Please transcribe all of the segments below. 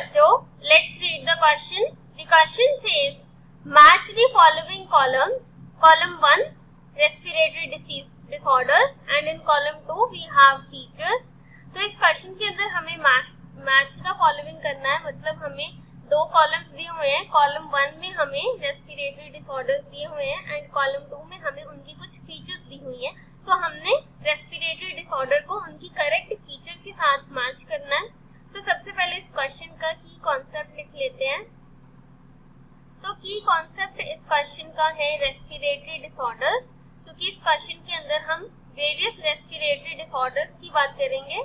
बच्चों, let's read the question. The question says, match the following columns. Column 1, respiratory disorders, and in column 2 we have features. तो इस question के अंदर हमें match the following करना है, मतलब हमें दो कॉलम्स दिए हुए हैं. कॉलम 1 में हमें रेस्पिरेटरी डिसऑर्डर्स दिए हुए हैं एंड कॉलम 2 में हमें उनकी कुछ फीचर्स दी हुई है. तो हमने रेस्पिरेटरी डिसऑर्डर को उनकी करेक्ट फीचर के साथ मैच करना है. तो सबसे पहले इस क्वेश्चन का की कॉन्सेप्ट लिख लेते हैं. तो की कॉन्सेप्ट इस क्वेश्चन का है रेस्पिरेटरी डिसऑर्डर्स, क्योंकि इस क्वेश्चन के अंदर हम वेरियस रेस्पिरेटरी डिसऑर्डर्स की बात करेंगे.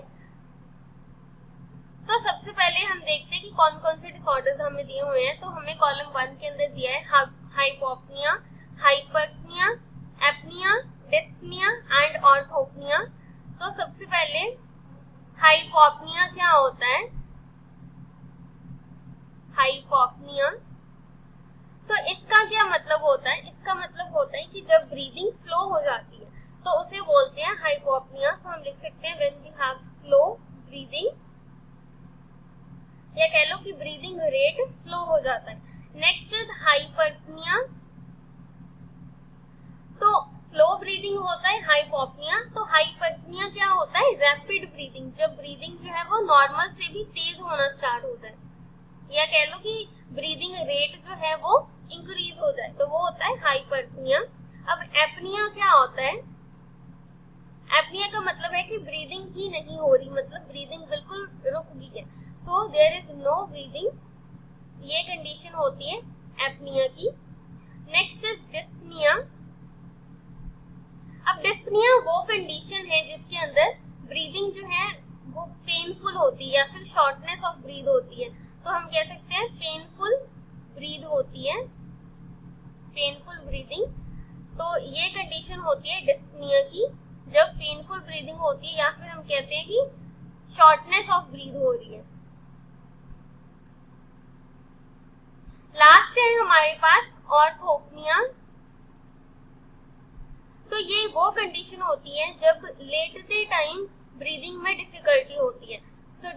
तो सबसे पहले हम देखते हैं कि कौन कौन से डिसऑर्डर्स हमें दिए हुए हैं. तो हमें कॉलम 1 के अंदर दिया है हाइपोपनिया, हाइपरटनिया, एपनिया, डिस्पनिया एंड ऑर्थोपनिया. तो सबसे पहले हाइपोपनिया क्या होता है? हाइपोपनिया, तो इसका क्या मतलब होता है? इसका मतलब होता है कि जब ब्रीदिंग स्लो हो जाती है तो उसे बोलते हैं हाइपोपनिया. सो हम लिख सकते हैं when we have slow breathing, या कह लो कि ब्रीदिंग रेट स्लो हो जाता है. Next is hypertonia. तो स्लो ब्रीदिंग होता है हाइपोपनिया. तो हाइपरटनिया क्या होता है? रैपिड ब्रीदिंग, जब ब्रीदिंग जो है वो नॉर्मल से भी तेज होना स्टार्ट होता है, या कह लो कि ब्रीदिंग रेट जो है वो इंक्रीज हो जाए, तो वो होता है हाइपरटनिया. अब एपनिया क्या होता है? एपनिया का मतलब है कि ब्रीदिंग ही नहीं हो रही, मतलब ब्रीदिंग बिल्कुल रुक गई है. So there is no breathing, ये कंडीशन होती है एपनिया की. Next is dyspnoea. अब डिस्पनिया वो कंडीशन है जिसके अंदर ब्रीदिंग जो है वो पेनफुल होती है या फिर शॉर्टनेस ऑफ ब्रीथ होती है. तो हम कह सकते हैं पेनफुल ब्रीद होती है, पेनफुल ब्रीदिंग. तो ये कंडीशन होती है डिस्पनिया की, जब पेनफुल ब्रीदिंग होती है या फिर हम कहते हैं कि शॉर्टनेस ऑफ ब्रीथ हो रही है. लास्ट है हमारे पास ऑर्थोपनिया. तो ये वो कंडीशन होती है जब लेटते टाइम ब्रीदिंग में डिफिकल्टी होती है. So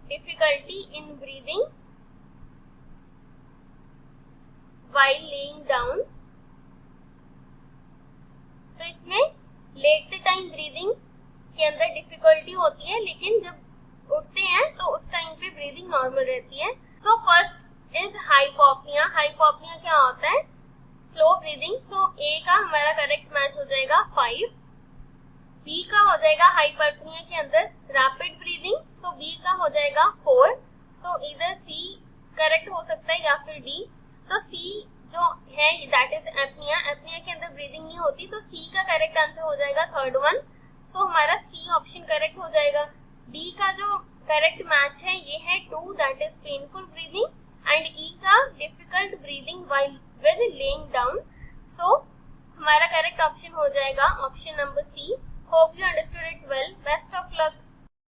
difficulty in breathing while lying down. तो इसमें लेटते टाइम ब्रीदिंग के अंदर डिफिकल्टी होती है, लेकिन जब उठते हैं तो उस टाइम पे ब्रीदिंग नॉर्मल रहती है. So first is हाइपोपनिया. हाइपोपनिया क्या होता है? Slow breathing. सो ए का हमारा करेक्ट मैच हो जाएगा 5. बी का हो जाएगा हाइपरटनिया के अंदर रैपिड ब्रीदिंग, सो बी का हो जाएगा 4. सो इधर सी करेक्ट हो सकता है या फिर डी. तो सी जो है दैट इज एपनिया. एपनिया के अंदर ब्रीदिंग नहीं होती, तो सी का करेक्ट आंसर हो जाएगा थर्ड वन. सो हमारा सी ऑप्शन करेक्ट हो जाएगा. डी का जो करेक्ट मैच है ये है 2, that is painful breathing, and ई का difficult breathing while with lying down. So हमारा करेक्ट ऑप्शन हो जाएगा option number C. Hope you understood it well. Best of luck.